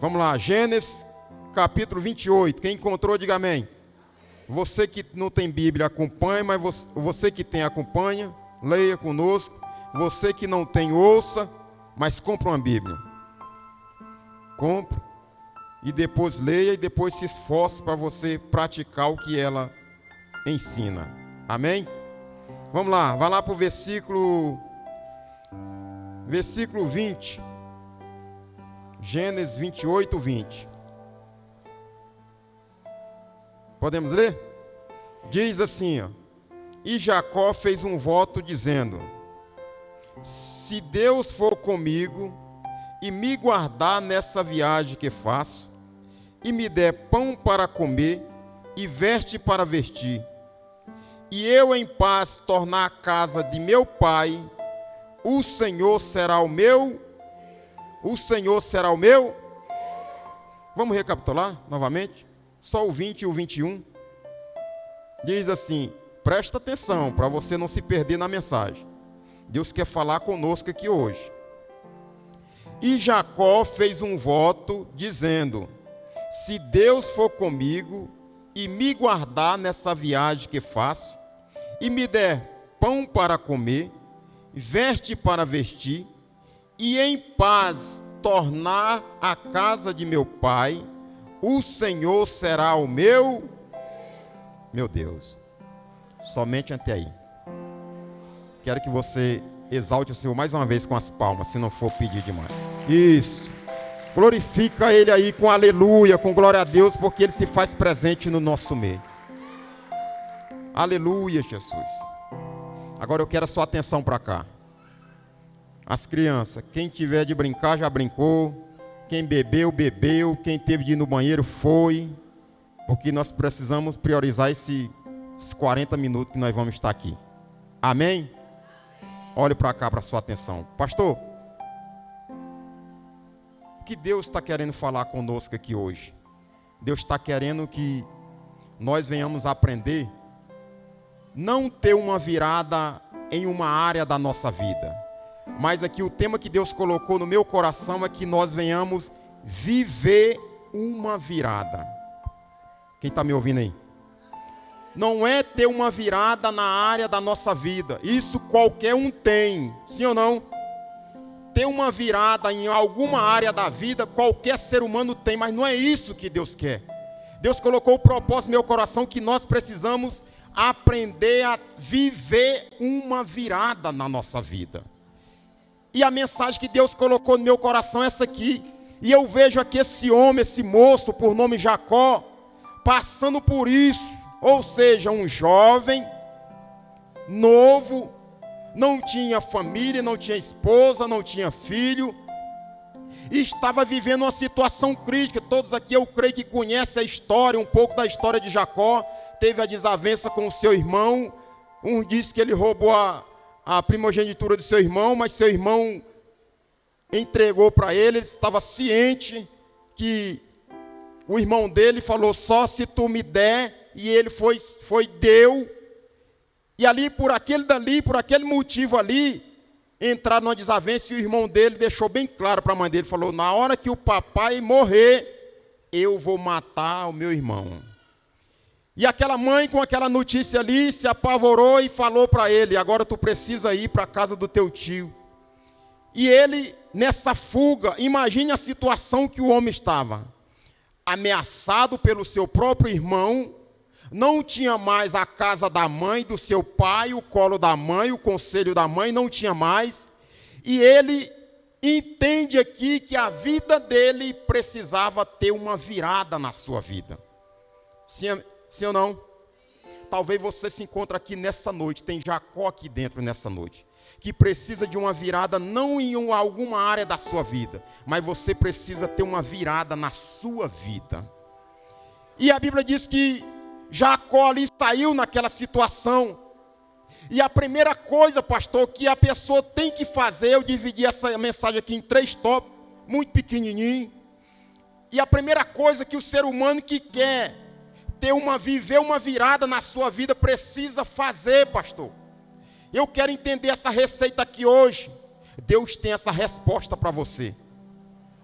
Vamos lá, Gênesis capítulo 28. Quem encontrou, diga amém. Você que não tem Bíblia, acompanhe, mas você que tem, acompanha, leia conosco. Você que não tem, ouça, mas compra uma Bíblia. Compre e depois leia e depois se esforce para você praticar o que ela ensina. Amém? Vamos lá, vai lá para o versículo 20. Gênesis 28, 20. Podemos ler? Diz assim, ó. E Jacó fez um voto dizendo: se Deus for comigo e me guardar nessa viagem que faço, e me der pão para comer e veste para vestir, e eu em paz tornar a casa de meu pai, o Senhor será o meu. O Senhor será o meu. Vamos recapitular novamente? Só o 20 e o 21. Diz assim, presta atenção para você não se perder na mensagem. Deus quer falar conosco aqui hoje. E Jacó fez um voto dizendo: se Deus for comigo e me guardar nessa viagem que faço, e me der pão para comer, veste para vestir, e em paz tornar a casa de meu pai, o Senhor será o meu Deus. Somente até aí. Quero que você exalte o Senhor mais uma vez com as palmas, se não for pedir demais. Isso. Glorifica Ele aí com aleluia, com glória a Deus, porque Ele se faz presente no nosso meio. Aleluia, Jesus. Agora eu quero a sua atenção para cá. As crianças, quem tiver de brincar já brincou, quem bebeu, bebeu, quem teve de ir no banheiro foi, porque nós precisamos priorizar esses 40 minutos que nós vamos estar aqui. Amém? Olhe para cá para a sua atenção. Pastor, o que Deus está querendo falar conosco aqui hoje? Deus está querendo que nós venhamos aprender, não ter uma virada em uma área da nossa vida, mas aqui o tema que Deus colocou no meu coração é que nós venhamos viver uma virada. Quem está me ouvindo aí? Não é ter uma virada na área da nossa vida. Isso qualquer um tem, sim ou não? Ter uma virada em alguma área da vida, qualquer ser humano tem, mas não é isso que Deus quer. Deus colocou o propósito no meu coração que nós precisamos aprender a viver uma virada na nossa vida. E a mensagem que Deus colocou no meu coração é essa aqui. E eu vejo aqui esse homem, esse moço, por nome Jacó, passando por isso. Ou seja, um jovem, novo, não tinha família, não tinha esposa, não tinha filho, e estava vivendo uma situação crítica. Todos aqui eu creio que conhecem a história, um pouco da história de Jacó. Teve a desavença com o seu irmão. Um disse que ele roubou a primogenitura do seu irmão, mas seu irmão entregou para ele. Ele estava ciente que o irmão dele falou: só se tu me der. E ele deu. E ali, por aquele motivo ali, entraram numa desavença, e o irmão dele deixou bem claro para a mãe dele, falou: na hora que o papai morrer, eu vou matar o meu irmão. E aquela mãe, com aquela notícia ali, se apavorou e falou para ele: agora tu precisa ir para a casa do teu tio. E ele, nessa fuga, imagine a situação que o homem estava. Ameaçado pelo seu próprio irmão, não tinha mais a casa da mãe, do seu pai, o colo da mãe, o conselho da mãe, não tinha mais. E ele entende aqui que a vida dele precisava ter uma virada na sua vida. Sim ou não? Talvez você se encontre aqui nessa noite, tem Jacó aqui dentro nessa noite, que precisa de uma virada não em alguma área da sua vida, mas você precisa ter uma virada na sua vida. E a Bíblia diz que Jacó ali saiu naquela situação. E a primeira coisa, pastor, que a pessoa tem que fazer, eu dividi essa mensagem aqui em 3 tópicos, muito pequenininho. E a primeira coisa que o ser humano que quer viver uma virada na sua vida precisa fazer, pastor. Eu quero entender essa receita aqui hoje. Deus tem essa resposta para você.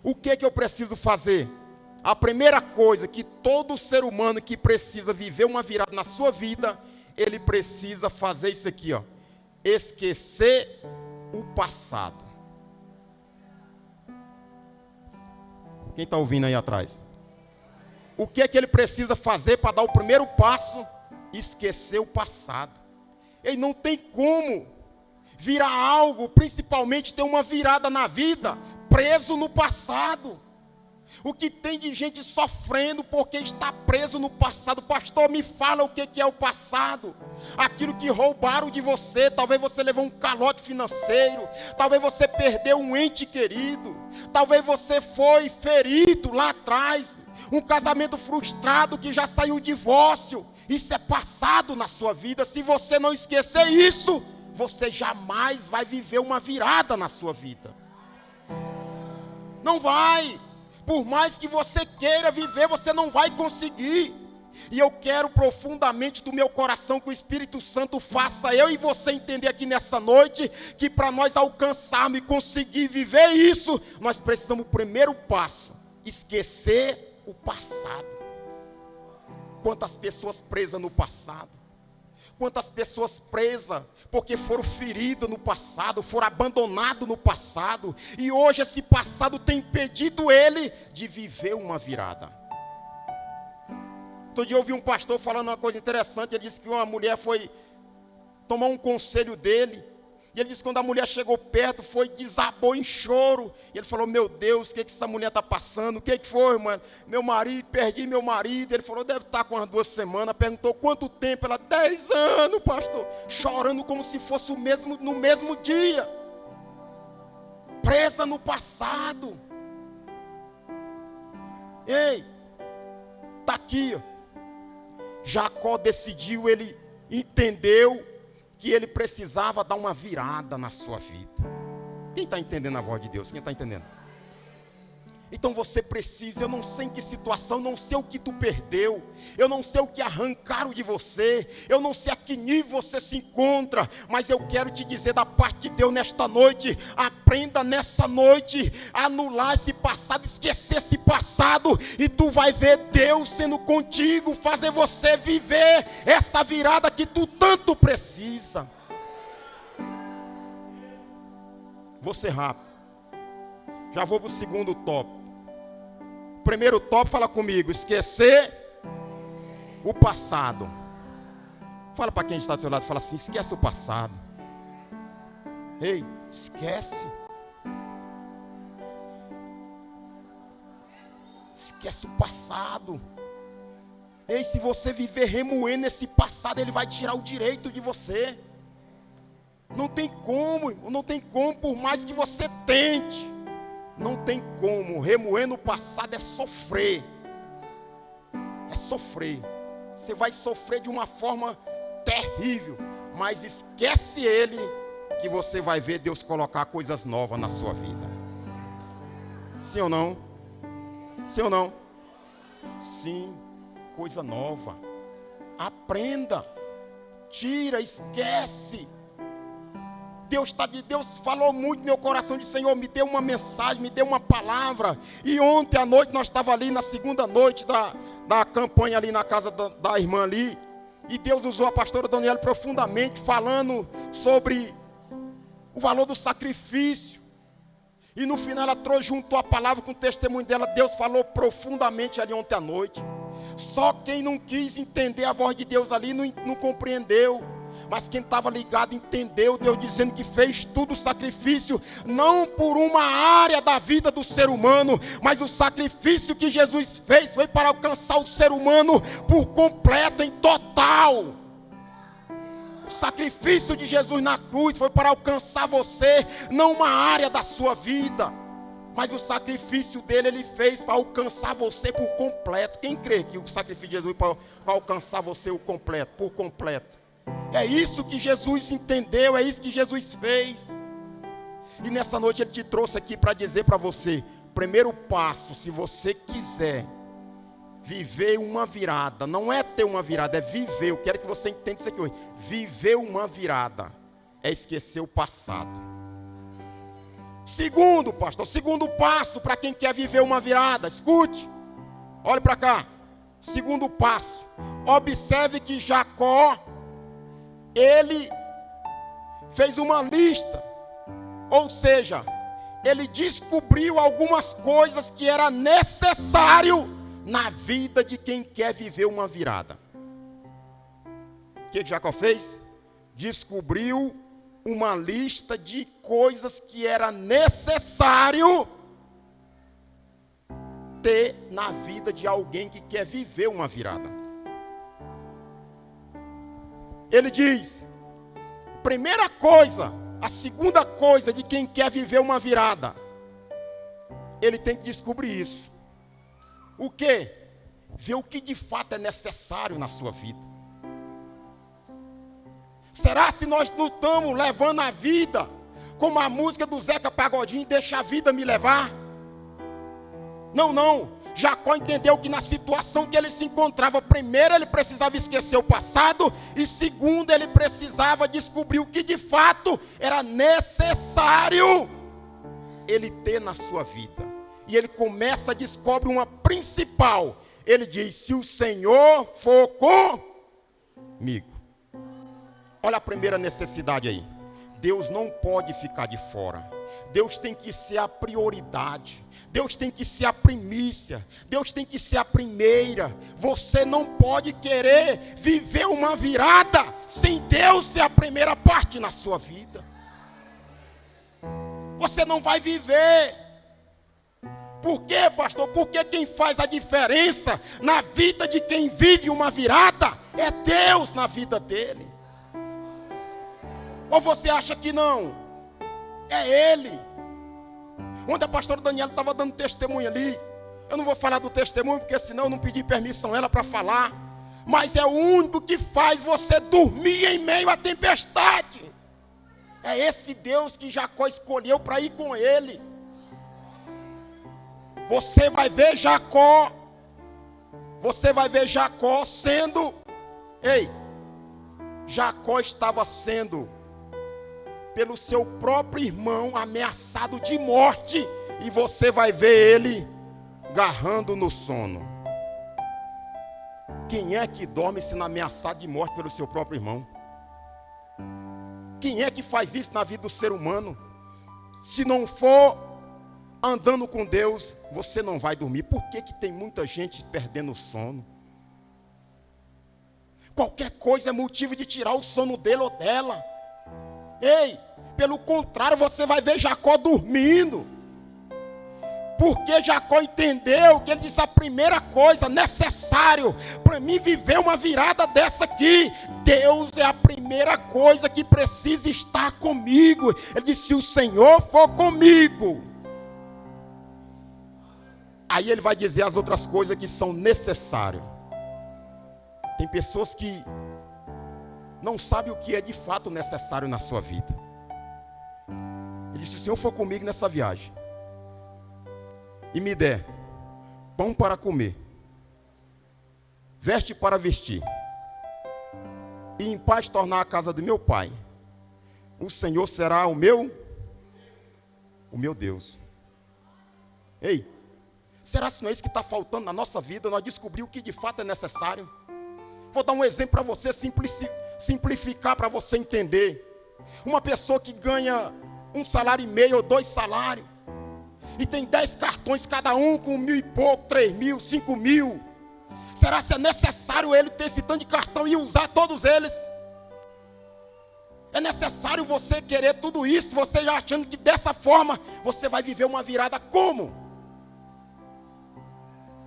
O que eu preciso fazer? A primeira coisa que todo ser humano que precisa viver uma virada na sua vida, ele precisa fazer isso aqui, ó. Esquecer o passado. Quem está ouvindo aí atrás? O que ele precisa fazer para dar o primeiro passo? Esquecer o passado. Ele não tem como virar algo, principalmente ter uma virada na vida, preso no passado. O que tem de gente sofrendo porque está preso no passado. Pastor, me fala o que é o passado. Aquilo que roubaram de você. Talvez você levou um calote financeiro. Talvez você perdeu um ente querido. Talvez você foi ferido lá atrás. Um casamento frustrado que já saiu o divórcio. Isso é passado na sua vida. Se você não esquecer isso, você jamais vai viver uma virada na sua vida. Não vai. Por mais que você queira viver, você não vai conseguir. E eu quero profundamente do meu coração que o Espírito Santo faça eu e você entender aqui nessa noite, que para nós alcançarmos e conseguir viver isso, nós precisamos, o primeiro passo, esquecer o passado. Quantas pessoas presas no passado. Quantas pessoas presas porque foram feridas no passado, foram abandonadas no passado, e hoje esse passado tem impedido ele de viver uma virada. Outro dia eu ouvi um pastor falando uma coisa interessante. Ele disse que uma mulher foi tomar um conselho dele, e ele disse que quando a mulher chegou perto, desabou em choro. E ele falou: meu Deus, o que essa mulher está passando? O que foi, mano? Meu marido, perdi meu marido. Ele falou: deve estar com umas 2 semanas. Perguntou quanto tempo? Ela: 10 anos, pastor. Chorando como se fosse no mesmo dia. Presa no passado. Ei, está aqui, ó. Jacó decidiu, ele entendeu que ele precisava dar uma virada na sua vida. Quem está entendendo a voz de Deus? Quem está entendendo? Então você precisa, eu não sei em que situação, não sei o que tu perdeu, eu não sei o que arrancaram de você, eu não sei a que nível você se encontra, mas eu quero te dizer da parte de Deus nesta noite: aprenda nessa noite a anular esse passado, esquecer esse passado, e tu vai ver Deus sendo contigo, fazer você viver essa virada que tu tanto precisa. Vou ser rápido, já vou para o segundo tópico. Primeiro tópico, fala comigo: esquecer o passado. Fala para quem está do seu lado, fala assim: esquece o passado. Ei, esquece. Esquece o passado. Ei, se você viver remoendo esse passado, ele vai tirar o direito de você. Não tem como, por mais que você tente. Não tem como. Remoer no passado é sofrer. É sofrer. Você vai sofrer de uma forma terrível. Mas esquece ele, que você vai ver Deus colocar coisas novas na sua vida. Sim ou não? Sim ou não? Sim, coisa nova. Aprenda. Tira, esquece. Deus falou muito no meu coração, de Senhor, me deu uma mensagem, me deu uma palavra. E ontem à noite nós estávamos ali na segunda noite da campanha ali na casa da irmã ali. E Deus usou a pastora Daniela profundamente, falando sobre o valor do sacrifício. E no final ela trouxe junto a palavra com o testemunho dela. Deus falou profundamente ali ontem à noite. Só quem não quis entender a voz de Deus ali não compreendeu. Mas quem estava ligado entendeu. Deus dizendo que fez tudo o sacrifício, não por uma área da vida do ser humano, mas o sacrifício que Jesus fez foi para alcançar o ser humano por completo, em total. O sacrifício de Jesus na cruz foi para alcançar você, não uma área da sua vida, mas o sacrifício dele ele fez para alcançar você por completo. Quem crê que o sacrifício de Jesus para alcançar você por completo? É isso que Jesus entendeu, é isso que Jesus fez. E nessa noite ele te trouxe aqui para dizer para você: primeiro passo, se você quiser viver uma virada, não é ter uma virada, é viver. Eu quero que você entenda isso aqui hoje. Viver uma virada é esquecer o passado. Segundo, pastor, segundo passo para quem quer viver uma virada. Escute, olhe para cá. Segundo passo, observe que Jacó, ele fez uma lista, ou seja, ele descobriu algumas coisas que era necessário na vida de quem quer viver uma virada. O que Jacó fez? Descobriu uma lista de coisas que era necessário ter na vida de alguém que quer viver uma virada. Ele diz, primeira coisa, a segunda coisa de quem quer viver uma virada, ele tem que descobrir isso. O quê? Ver o que de fato é necessário na sua vida. Será se nós não estamos levando a vida como a música do Zeca Pagodinho, deixa a vida me levar? Não, não. Jacó entendeu que na situação que ele se encontrava, primeiro ele precisava esquecer o passado, e segundo ele precisava descobrir o que de fato era necessário ele ter na sua vida. E ele começa a descobrir uma principal. Ele diz, se o Senhor for comigo. Olha a primeira necessidade aí. Deus não pode ficar de fora. Deus tem que ser a prioridade. Deus tem que ser a primícia. Deus tem que ser a primeira. Você não pode querer viver uma virada sem Deus ser a primeira parte na sua vida. Você não vai viver. Por quê, pastor? Porque quem faz a diferença na vida de quem vive uma virada é Deus na vida dele. Ou você acha que não? É Ele. Ontem a pastora Daniela estava dando testemunho ali. Eu não vou falar do testemunho, porque senão eu não pedi permissão a ela para falar. Mas é o único que faz você dormir em meio à tempestade. É esse Deus que Jacó escolheu para ir com ele. Você vai ver Jacó. Você vai ver Jacó sendo. Jacó estava sendo pelo seu próprio irmão ameaçado de morte, e você vai ver ele garrando no sono. Quem é que dorme sendo ameaçado de morte pelo seu próprio irmão? Quem é que faz isso na vida do ser humano? Se não for andando com Deus, você não vai dormir. Por que que tem muita gente perdendo o sono? Qualquer coisa é motivo de tirar o sono dele ou dela. Pelo contrário, você vai ver Jacó dormindo. Porque Jacó entendeu que ele disse a primeira coisa necessário para mim viver uma virada dessa aqui. Deus é a primeira coisa que precisa estar comigo. Ele disse, se o Senhor for comigo. Aí ele vai dizer as outras coisas que são necessárias. Tem pessoas que não sabem o que é de fato necessário na sua vida. Ele disse, se o Senhor for comigo nessa viagem e me der pão para comer, veste para vestir, e em paz tornar a casa do meu pai, o Senhor será o meu Deus. Será que não é isso que está faltando na nossa vida? Nós descobrir o que de fato é necessário. Vou dar um exemplo para você, simplificar para você entender. Uma pessoa que ganha 1,5 salário ou 2 salários, e tem 10 cartões, cada um com 1.000 e pouco, 3.000, 5.000. Será que é necessário ele ter esse tanto de cartão e usar todos eles? É necessário você querer tudo isso, você já achando que dessa forma você vai viver uma virada? Como?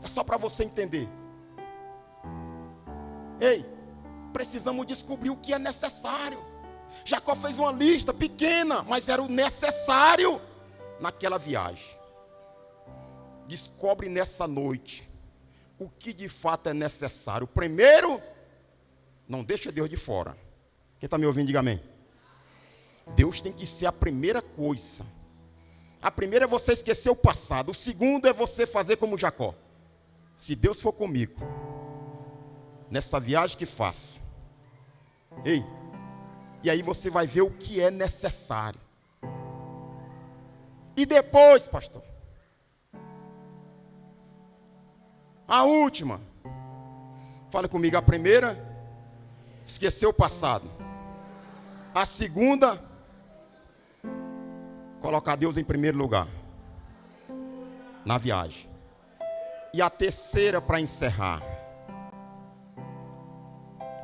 É só para você entender. Precisamos descobrir o que é necessário. Jacó fez uma lista pequena, mas era o necessário naquela viagem. Descobre nessa noite o que de fato é necessário. Primeiro, não deixa Deus de fora. Quem está me ouvindo, diga amém. Deus tem que ser a primeira coisa. A primeira é você esquecer o passado. O segundo é você fazer como Jacó. Se Deus for comigo nessa viagem que faço, e aí você vai ver o que é necessário. E depois, pastor, a última. Fala comigo, a primeira, esquecer o passado. A segunda, colocar Deus em primeiro lugar na viagem. E a terceira, para encerrar,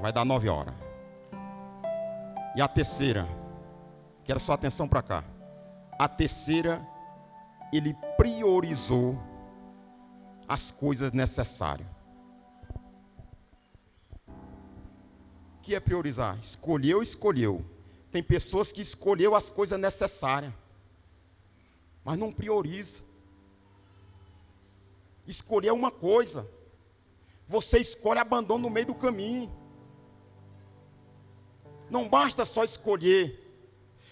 vai dar 9 horas. E a terceira, quero sua atenção para cá. A terceira, ele priorizou as coisas necessárias. O que é priorizar? Escolheu. Tem pessoas que escolheu as coisas necessárias, mas não prioriza. Escolher uma coisa, você escolhe abandono no meio do caminho. Não basta só escolher.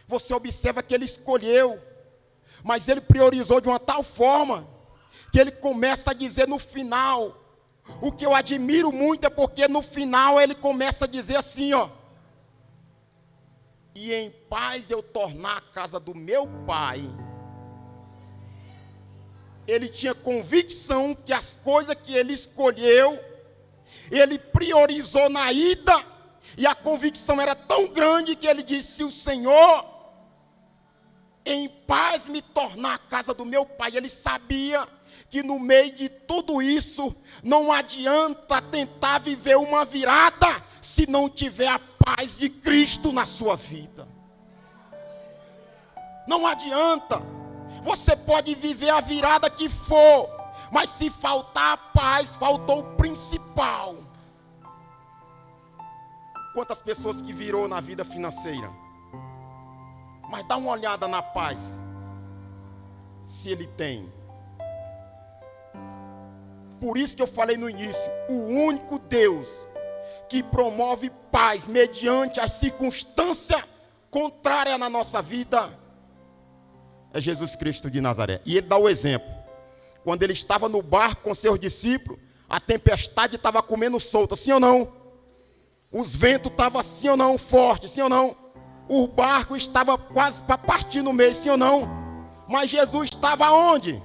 Você observa que ele escolheu, mas ele priorizou de uma tal forma que ele começa a dizer no final. O que eu admiro muito é porque no final ele começa a dizer assim, ó: e em paz eu tornar a casa do meu pai. Ele tinha convicção que as coisas que ele escolheu, ele priorizou na ida, e a convicção era tão grande que ele disse: se o Senhor em paz me tornar a casa do meu pai. Ele sabia que no meio de tudo isso, não adianta tentar viver uma virada, se não tiver a paz de Cristo na sua vida. Não adianta. Você pode viver a virada que for, mas se faltar a paz, faltou o principal. Quantas pessoas que virou na vida financeira, mas dá uma olhada na paz, se ele tem. Por isso que eu falei no início, o único Deus que promove paz mediante as circunstâncias contrárias na nossa vida é Jesus Cristo de Nazaré. E ele dá o exemplo. Quando ele estava no barco com seus discípulos, a tempestade estava comendo solta, sim ou não? Os ventos estavam, sim ou não, fortes, sim ou não? O barco estava quase para partir no meio, sim ou não? Mas Jesus estava onde?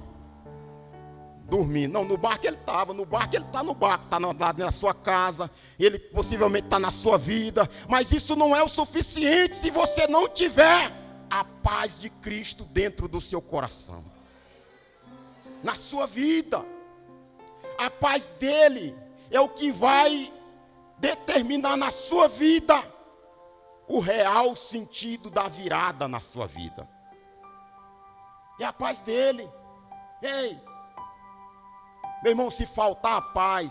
Dormindo. Não, no barco ele estava. No barco ele está no barco. Está na sua casa. Ele possivelmente está na sua vida. Mas isso não é o suficiente se você não tiver a paz de Cristo dentro do seu coração. Na sua vida. A paz dele é o que vai determinar na sua vida o real sentido da virada na sua vida. É a paz dele. Ei, meu irmão, se faltar a paz,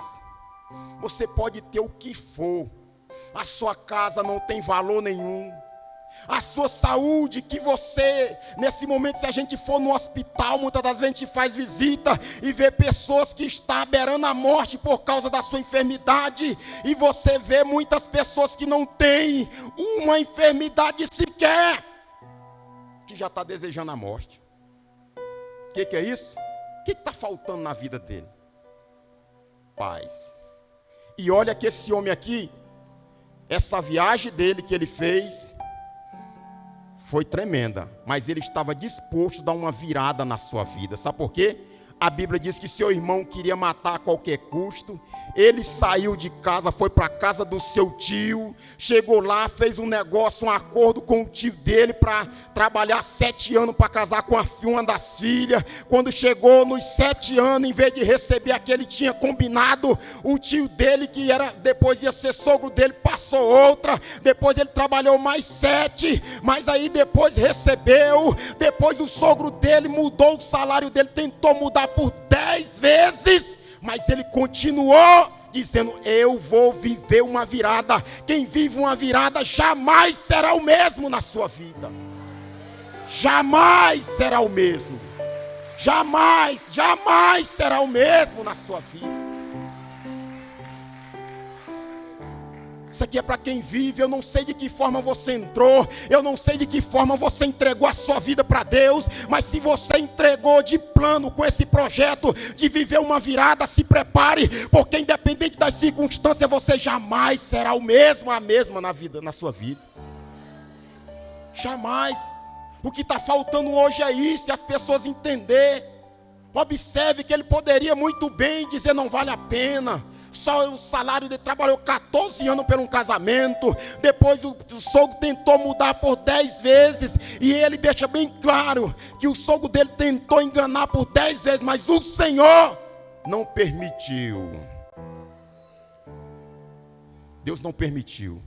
você pode ter o que for, a sua casa não tem valor nenhum, a sua saúde, que você, nesse momento, se a gente for no hospital, muitas das vezes a gente faz visita e vê pessoas que estão beirando a morte por causa da sua enfermidade, e você vê muitas pessoas que não têm uma enfermidade sequer, que já está desejando a morte. O que é isso? O que está faltando na vida dele? Paz. E olha que esse homem aqui, essa viagem dele que ele fez foi tremenda, mas ele estava disposto a dar uma virada na sua vida. Sabe por quê? A Bíblia diz que seu irmão queria matar a qualquer custo. Ele saiu de casa, foi para a casa do seu tio, chegou lá, fez um negócio, um acordo com o tio dele para trabalhar 7 anos para casar com uma das filhas. Quando chegou nos 7 anos, em vez de receber a que ele tinha combinado, o tio dele, que era, depois ia ser sogro dele, passou outra. Depois ele trabalhou mais 7, mas aí depois recebeu. Depois o sogro dele mudou o salário dele, tentou mudar por 10 vezes, mas ele continuou dizendo: eu vou viver uma virada. Quem vive uma virada jamais será o mesmo na sua vida. Jamais será o mesmo. Jamais será o mesmo na sua vida. Isso aqui é para quem vive. Eu não sei de que forma você entrou, eu não sei de que forma você entregou a sua vida para Deus, mas se você entregou de plano com esse projeto de viver uma virada, se prepare, porque independente das circunstâncias, você jamais será o mesmo, a mesma na sua vida. Jamais. O que está faltando hoje é isso, as pessoas entender. Observe que ele poderia muito bem dizer: não vale a pena. Só o salário dele, trabalhou 14 anos por um casamento. Depois o sogro tentou mudar por 10 vezes. E ele deixa bem claro que o sogro dele tentou enganar por 10 vezes, mas o Senhor não permitiu. Deus não permitiu.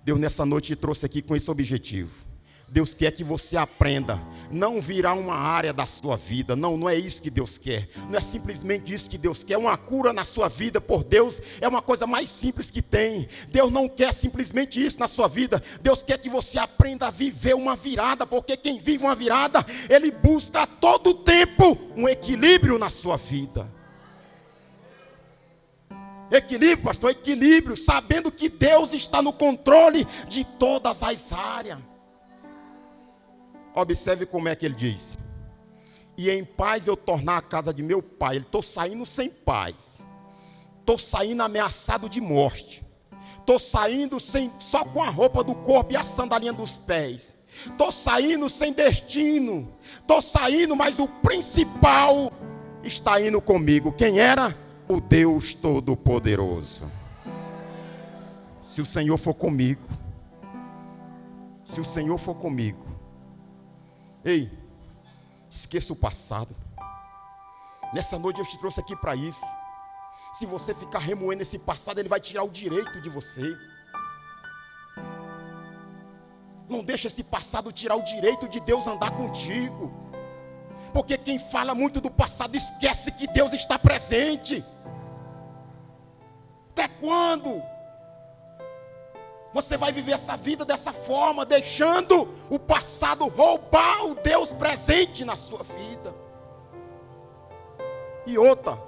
Deus nessa noite te trouxe aqui com esse objetivo. Deus quer que você aprenda, não virar uma área da sua vida. Não é isso que Deus quer. Não é simplesmente isso que Deus quer. Uma cura na sua vida por Deus é uma coisa mais simples que tem. Deus não quer simplesmente isso na sua vida. Deus quer que você aprenda a viver uma virada, porque quem vive uma virada, ele busca a todo tempo um equilíbrio na sua vida. Equilíbrio, pastor, equilíbrio, sabendo que Deus está no controle de todas as áreas. Observe como é que ele diz: e em paz eu tornar a casa de meu pai. Ele: estou saindo sem paz, estou saindo ameaçado de morte, estou saindo só com a roupa do corpo e a sandalinha dos pés, estou saindo sem destino, estou saindo, mas o principal está indo comigo. Quem era? O Deus Todo-Poderoso. Se o Senhor for comigo, se o Senhor for comigo, ei, esqueça o passado. Nessa noite eu te trouxe aqui para isso. Se você ficar remoendo esse passado, ele vai tirar o direito de você. Não deixa esse passado tirar o direito de Deus andar contigo. Porque quem fala muito do passado esquece que Deus está presente. Até quando você vai viver essa vida dessa forma, deixando o passado roubar o Deus presente na sua vida? E outra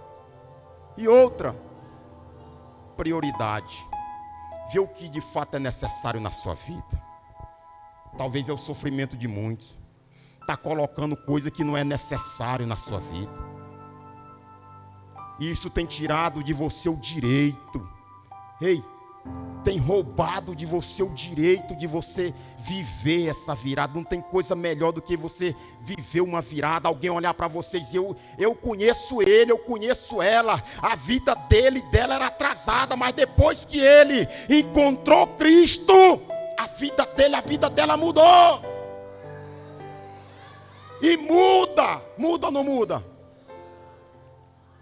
prioridade: ver o que de fato é necessário na sua vida. Talvez é o sofrimento de muitos. Está colocando coisa que não é necessário na sua vida. E isso tem tirado de você o direito. Ei, tem roubado de você o direito de você viver essa virada. Não tem coisa melhor do que você viver uma virada. Alguém olhar para você e dizer: eu conheço ele, eu conheço ela. A vida dele e dela era atrasada, mas depois que ele encontrou Cristo, a vida dele, a vida dela mudou. E muda ou não muda?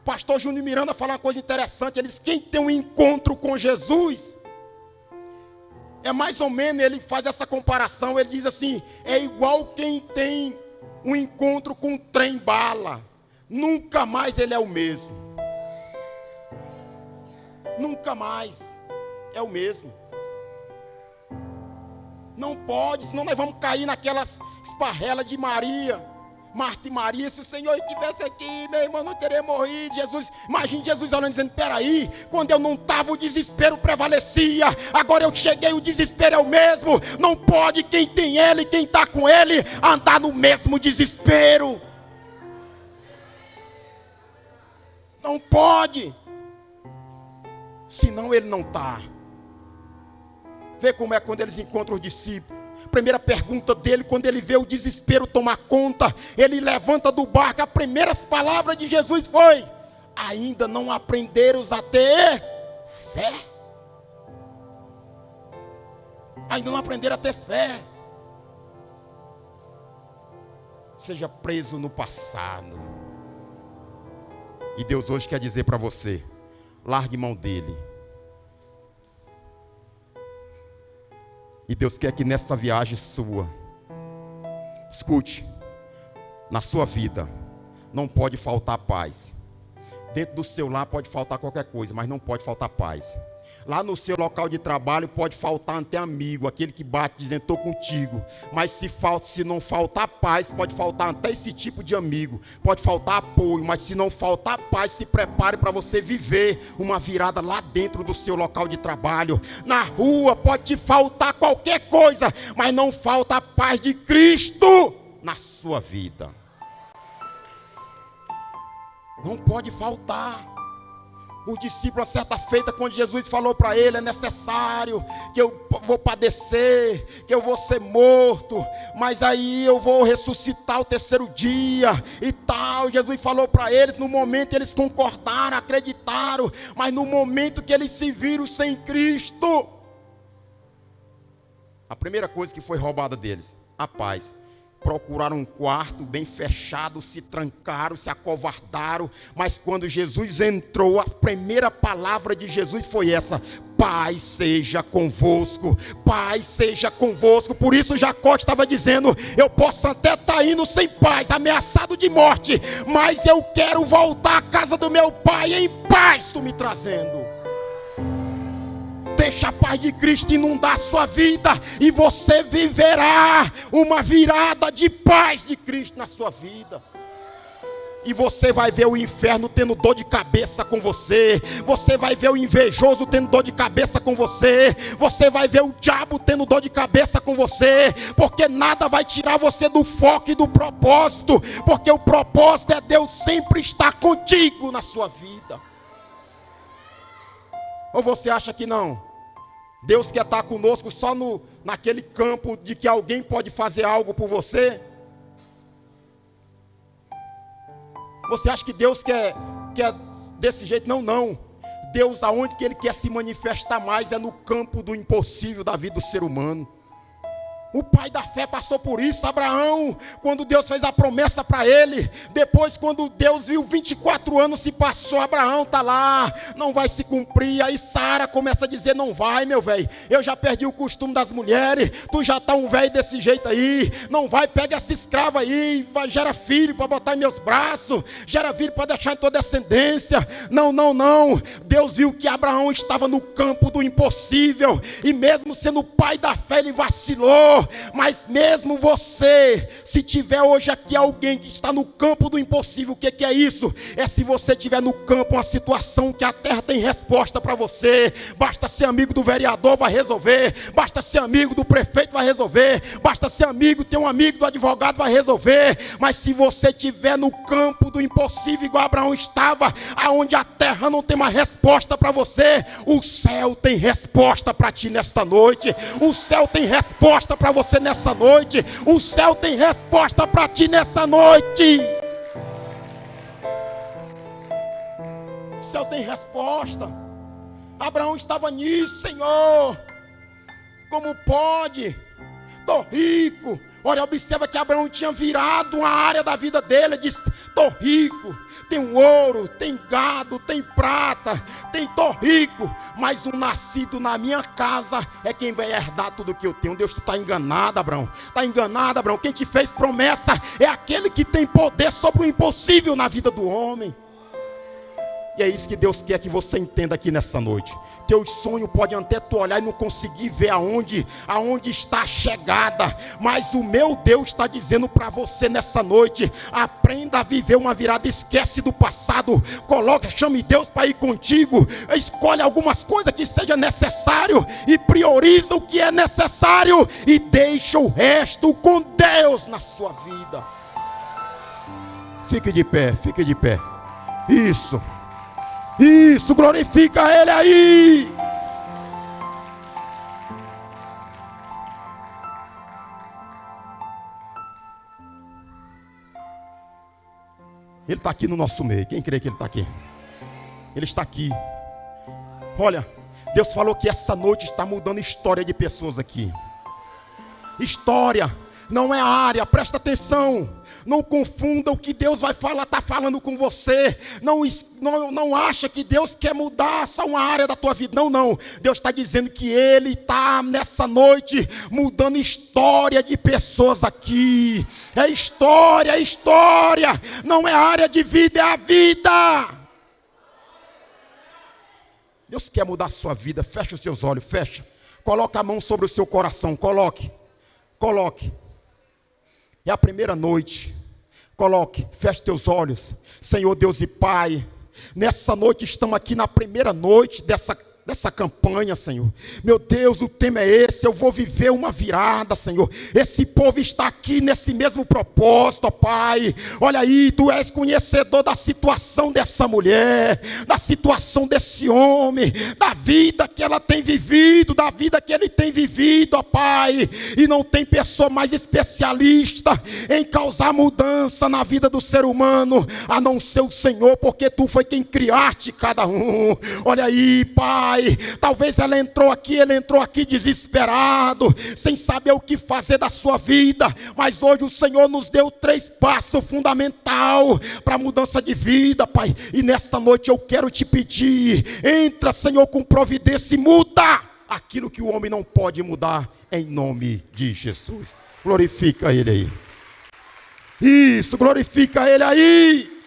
Pastor Júnior Miranda fala uma coisa interessante. Ele diz: quem tem um encontro com Jesus, é mais ou menos, ele faz essa comparação. Ele diz assim: é igual quem tem um encontro com um trem-bala. Nunca mais ele é o mesmo. Nunca mais é o mesmo. Não pode, senão nós vamos cair naquelas esparrelas de Maria, Marta e Maria. Se o Senhor estivesse aqui, meu irmão não teria morrido. Jesus, imagine Jesus olhando, dizendo: peraí, quando eu não estava o desespero prevalecia, agora eu cheguei, o desespero é o mesmo. Não pode quem tem ele, quem está com ele, andar no mesmo desespero. Não pode, senão ele não está. Vê como é quando eles encontram os discípulos. Primeira pergunta dele, quando ele vê o desespero tomar conta, ele levanta do barco. As primeiras palavras de Jesus foi: ainda não aprenderam a ter fé? Ainda não aprenderam a ter fé? Seja preso no passado. E Deus hoje quer dizer para você: largue mão dele. E Deus quer que nessa viagem sua, escute, na sua vida não pode faltar paz. Dentro do seu lar pode faltar qualquer coisa, mas não pode faltar paz. Lá no seu local de trabalho pode faltar até amigo, aquele que bate dizendo: estou contigo. Mas se não faltar paz, pode faltar até esse tipo de amigo. Pode faltar apoio, mas se não faltar paz, se prepare para você viver uma virada lá dentro do seu local de trabalho. Na rua pode te faltar qualquer coisa, mas não falta a paz de Cristo na sua vida. Não pode faltar. Os discípulos, certa feita, quando Jesus falou para ele: é necessário que eu vou padecer, que eu vou ser morto, mas aí eu vou ressuscitar o terceiro dia e tal. Jesus falou para eles, no momento eles concordaram, acreditaram, mas no momento que eles se viram sem Cristo, a primeira coisa que foi roubada deles, a paz. Procuraram um quarto bem fechado, se trancaram, se acovardaram, mas quando Jesus entrou, a primeira palavra de Jesus foi essa: paz seja convosco, paz seja convosco. Por isso Jacó estava dizendo: eu posso até estar indo sem paz, ameaçado de morte, mas eu quero voltar à casa do meu pai em paz, tu me trazendo. Deixa a paz de Cristo inundar a sua vida e você viverá uma virada de paz de Cristo na sua vida. E você vai ver o inferno tendo dor de cabeça com você. Você vai ver o invejoso tendo dor de cabeça com você. Você vai ver o diabo tendo dor de cabeça com você. Porque nada vai tirar você do foco e do propósito. Porque o propósito é Deus sempre estar contigo na sua vida. Ou você acha que não? Deus quer estar conosco só naquele campo de que alguém pode fazer algo por você? Você acha que Deus quer desse jeito? Não, não. Deus, aonde que Ele quer se manifestar mais é no campo do impossível da vida do ser humano. O pai da fé passou por isso, Abraão, quando Deus fez a promessa para ele. Depois, quando Deus viu 24 anos se passou, Abraão está lá, não vai se cumprir. Aí Sara começa a dizer: não vai, meu velho, eu já perdi o costume das mulheres, tu já está um velho desse jeito aí, não vai, pega essa escrava aí, vai, gera filho para botar em meus braços, gera filho para deixar em tua descendência. Não, não, não. Deus viu que Abraão estava no campo do impossível, e mesmo sendo o pai da fé, ele vacilou. Mas mesmo você, se tiver hoje aqui alguém que está no campo do impossível, o que é isso? É se você tiver no campo uma situação que a terra tem resposta para você. Basta ser amigo do vereador, vai resolver. Basta ser amigo do prefeito, vai resolver. Basta ser amigo, ter um amigo do advogado, vai resolver. Mas se você tiver no campo do impossível, igual Abraão estava, aonde a terra não tem uma resposta para você, o céu tem resposta para ti nesta noite. O céu tem resposta para você nessa noite. O céu tem resposta para ti nessa noite. O céu tem resposta. Abraão estava nisso: Senhor, como pode? Estou rico. Olha, observa que Abraão tinha virado uma área da vida dele. Ele disse: estou rico, tenho ouro, tem gado, tem prata, estou rico, mas o nascido na minha casa é quem vai herdar tudo que eu tenho. Deus, tu está enganado, Abraão. Está enganado, Abraão. Quem te fez promessa é aquele que tem poder sobre o impossível na vida do homem. E é isso que Deus quer que você entenda aqui nessa noite. Teus sonhos podem até tu olhar e não conseguir ver aonde está a chegada, mas o meu Deus está dizendo para você nessa noite: aprenda a viver uma virada, esquece do passado, chame Deus para ir contigo, escolhe algumas coisas que seja necessário e prioriza o que é necessário e deixa o resto com Deus na sua vida. Fique de pé, fique de pé. Isso, glorifica Ele aí. Ele está aqui no nosso meio. Quem crê que Ele está aqui? Ele está aqui. Olha, Deus falou que essa noite está mudando a história de pessoas aqui. História não é área, presta atenção. Não confunda o que Deus vai falar, está falando com você. Não acha que Deus quer mudar só uma área da tua vida. Não, não. Deus está dizendo que Ele está nessa noite mudando história de pessoas aqui. É história, é história. Não é área de vida, é a vida. Deus quer mudar a sua vida. Fecha os seus olhos, fecha. Coloca a mão sobre o seu coração, coloque. É a primeira noite. Coloque, feche teus olhos. Senhor Deus e Pai, nessa noite estamos aqui na primeira noite dessa dessa campanha, Senhor. Meu Deus, o tema é esse, eu vou viver uma virada, Senhor. Esse povo está aqui nesse mesmo propósito, ó Pai. Olha aí, Tu és conhecedor da situação dessa mulher, da situação desse homem, da vida que ela tem vivido, da vida que ele tem vivido, ó Pai. E não tem pessoa mais especialista em causar mudança na vida do ser humano, a não ser o Senhor, porque Tu foi quem criaste cada um. Olha aí, Pai. Talvez ele entrou aqui desesperado, sem saber o que fazer da sua vida, mas hoje o Senhor nos deu 3 passos fundamentais para a mudança de vida, Pai. E nesta noite eu quero te pedir, entra, Senhor, com providência e muda aquilo que o homem não pode mudar, em nome de Jesus. Glorifica Ele aí. Isso, glorifica Ele aí.